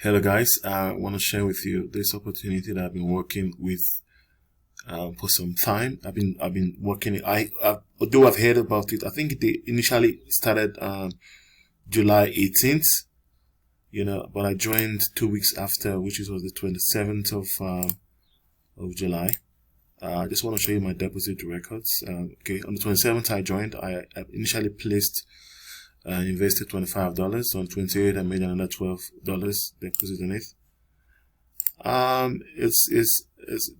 Hello guys, I want to share with you this opportunity that I've been working with for some time. I've been working. Although I've heard about it, I think they initially started July 18th. But I joined 2 weeks after, which was the 27th of July. I just want to show you my deposit records. Okay, on the 27th I joined. I initially placed invested $25. On 28th I made another $12 deposit on it. It's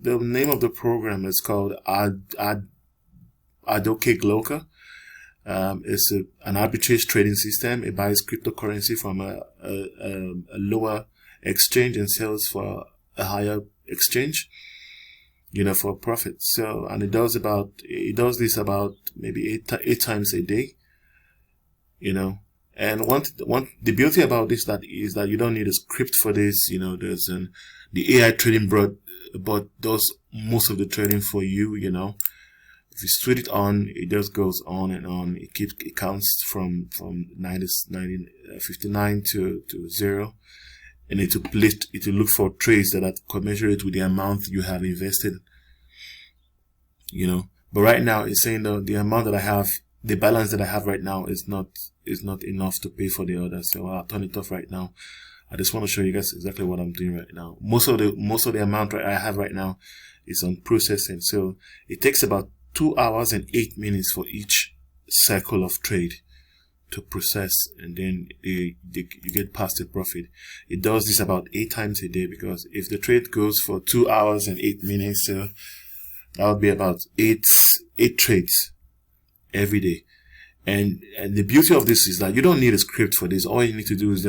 the name of the program is called Adoge Glocal. It's an arbitrage trading system. It buys cryptocurrency from a lower exchange and sells for a higher exchange, for profit. So, and it does this about maybe eight times a day. And the beauty about this is that you don't need a script for this. There's the AI trading bot does most of the trading for you. If you switch it on, it just goes on and on. It counts from 59 to 0, and it will look for trades that are commensurate with the amount you have invested. But right now it's saying the amount that I have, the balance that I have right now is not enough to pay for the order. So I'll turn it off right now. I just want to show you guys exactly what I'm doing right now. Most of the amount I have right now is on processing. So it takes about 2 hours and 8 minutes for each cycle of trade to process, and then you get past the profit. It does this about 8 times a day, because if the trade goes for 2 hours and 8 minutes, so that would be about eight trades every day. And the beauty of this is that you don't need a script for this. All you need to do is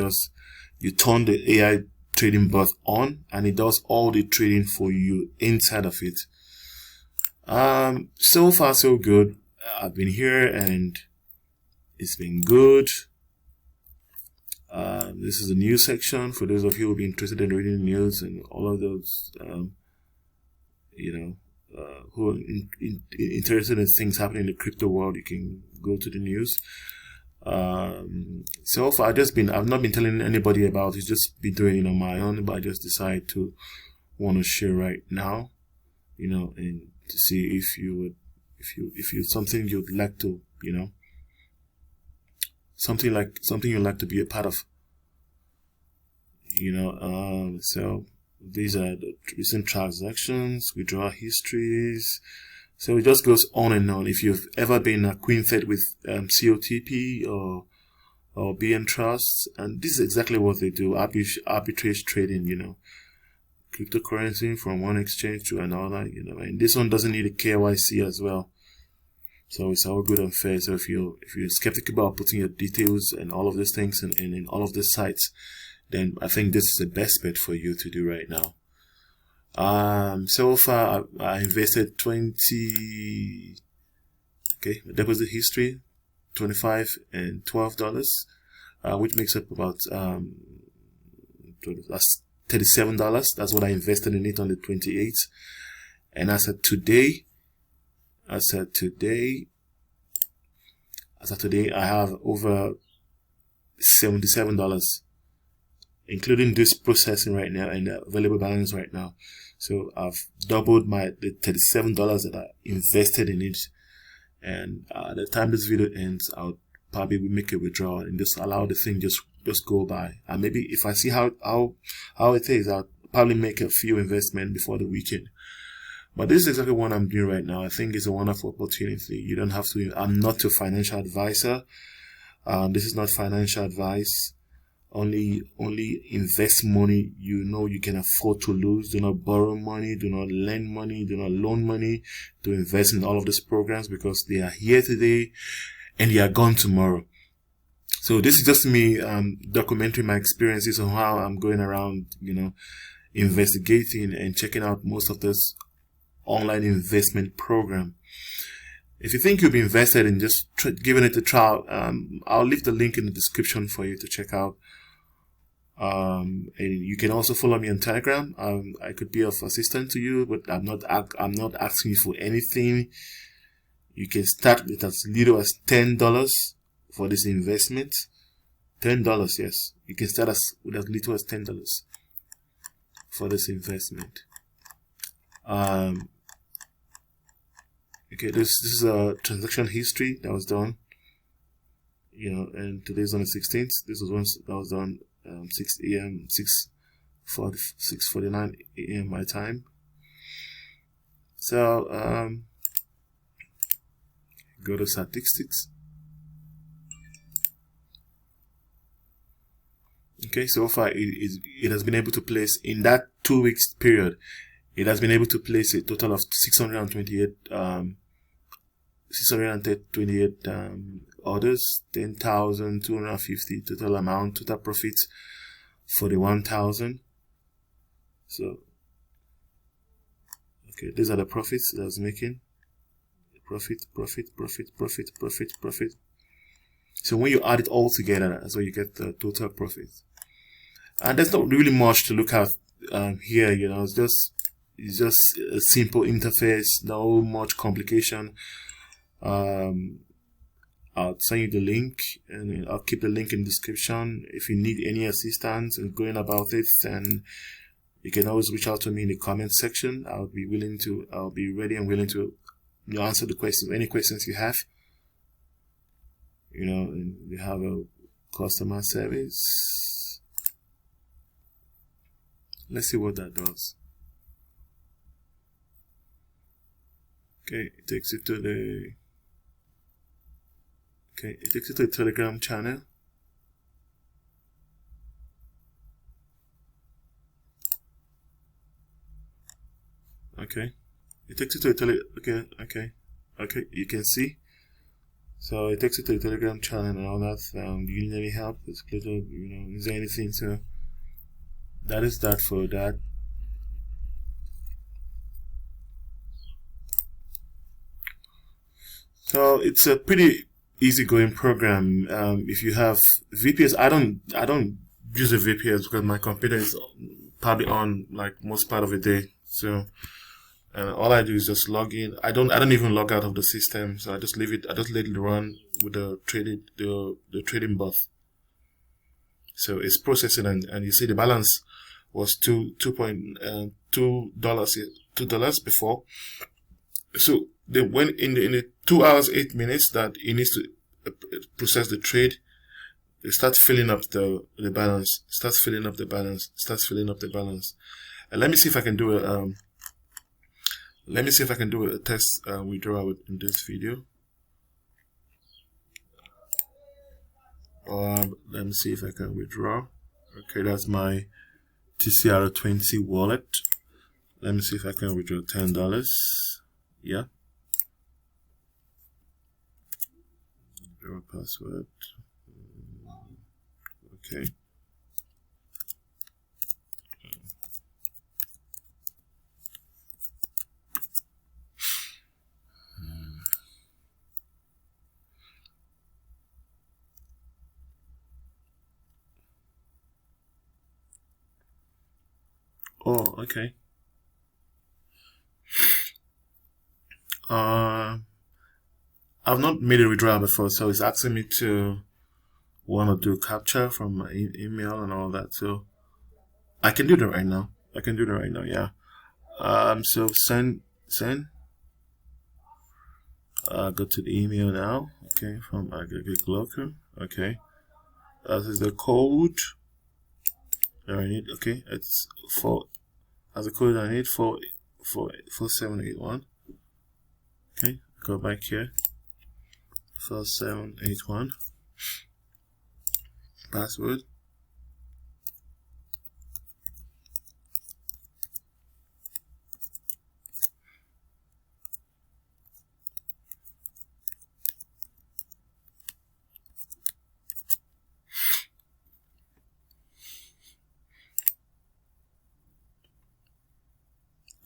you turn the AI trading bot on, and it does all the trading for you inside of it. So far so good. I've been here and it's been good. This is the news section for those of you who will be interested in reading the news, and all of those who are interested in things happening in the crypto world. You can go to the news. So far I've not been telling anybody about it. Just been doing it on my own, but I just decided to want to share right now, and to see if you something you'd like to, something you'd like to be a part of, so these are the recent transactions, withdrawal histories. So it just goes on and on. If you've ever been acquainted with COTP or BN Trusts, and this is exactly what they do: arbitrage trading, cryptocurrency from one exchange to another, and this one doesn't need a KYC as well. So it's all good and fair. So if you're skeptical about putting your details and all of these things in all of these sites, then I think this is the best bet for you to do right now. So far I invested 20. Okay, deposit history, $25 and $12, which makes up about that's $37. That's what I invested in it on the 28th. And as of today, I have over $77, including this processing right now and the available balance right now. So I've doubled the $37 that I invested in it. And the time this video ends, I'll probably make a withdrawal and just allow the thing just go by. And maybe if I see how it is, I'll probably make a few investments before the weekend. But this is exactly what I'm doing right now. I think it's a wonderful opportunity. You don't have to. I'm not a financial advisor. This is not financial advice. Only invest money you can afford to lose. Do not borrow money. Do not lend money. Do not loan money to invest in all of these programs, because they are here today and they are gone tomorrow. So this is just me documenting my experiences on how I'm going around, investigating and checking out most of this online investment program. If you think you'll be invested in just giving it a try, I'll leave the link in the description for you to check out. And you can also follow me on Telegram. I could be of assistance to you, but I'm not asking you for anything. You can start with as little as $10 for this investment. $10. Yes, you can start with as little as $10 for this investment. Okay, this is a transaction history that was done, and today's on the 16th. This was once that was done 6 a.m. 6:49 a.m. my time. So go to statistics. Okay, so far it has been able to place, in that 2 weeks period, it has been able to place a total of 628 orders, 10,250 total amount, total profits 41,000. So okay, these are the profits that I was making. Profit. So when you add it all together, that's where you get the total profit. And there's not really much to look at here. It's just a simple interface, no much complication. I'll send you the link, and I'll keep the link in the description. If you need any assistance in going about it, then you can always reach out to me in the comment section. I'll be ready and willing to answer the questions, any questions you have. And we have a customer service. Let's see what that does. Okay, it takes you to the Telegram channel. Okay, it takes you to a okay, you can see. So it takes you to the Telegram channel and all that. Do you need any help? Is there anything? So that is that for that. So it's a pretty easygoing program. If you have VPS, I don't use a VPS because my computer is probably on like most part of the day. So all I do is just log in. I don't even log out of the system. So I just leave it. I just let it run with the trading bot. So it's processing, and you see the balance was $2 before. So when in the 2 hours 8 minutes that it needs to process the trade, it starts filling up the balance. Starts filling up the balance. And let me see if I can do a test withdrawal in this video. Let me see if I can withdraw. Okay, that's my TCR20 wallet. Let me see if I can withdraw $10. Yeah. Withdraw password. Okay. Oh, okay. I've not made a withdrawal before, so it's asking me to want to do capture from my email and all that. So I can do that right now. Yeah. So send. Go to the email now. Okay, from Adogeglocal. Okay. This is the code that I need. Okay, it's as a code I need 4781. Okay, go back here. 4781. Password.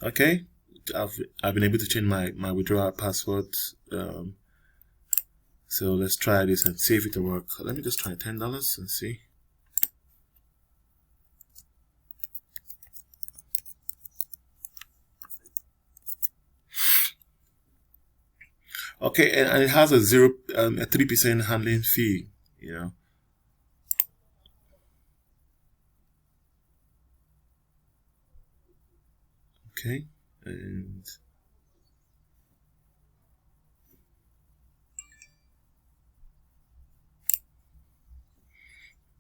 Okay, I've been able to change my withdrawal password. So let's try this and see if it will work. Let me just try $10 and see. Okay, and it has a 3% handling fee. Okay, and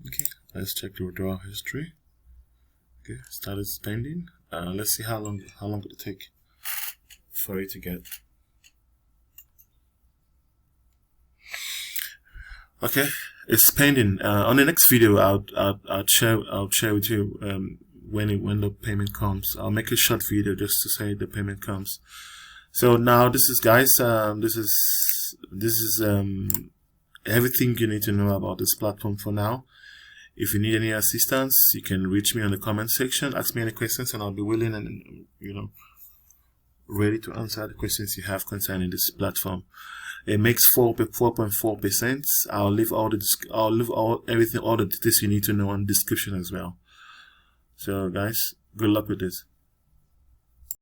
okay, let's check the withdrawal history. Okay, started spending. Let's see how long it take for it to get. Okay, it's spending. On the next video, I'll share with you when the payment comes. I'll make a short video just to say the payment comes. So now this is, guys, this is everything you need to know about this platform for now. If you need any assistance, you can reach me on the comment section, ask me any questions, and I'll be willing and ready to answer the questions you have concerning this platform. It makes 4.4%. I'll leave all the details you need to know in the description as well. So guys, good luck with this.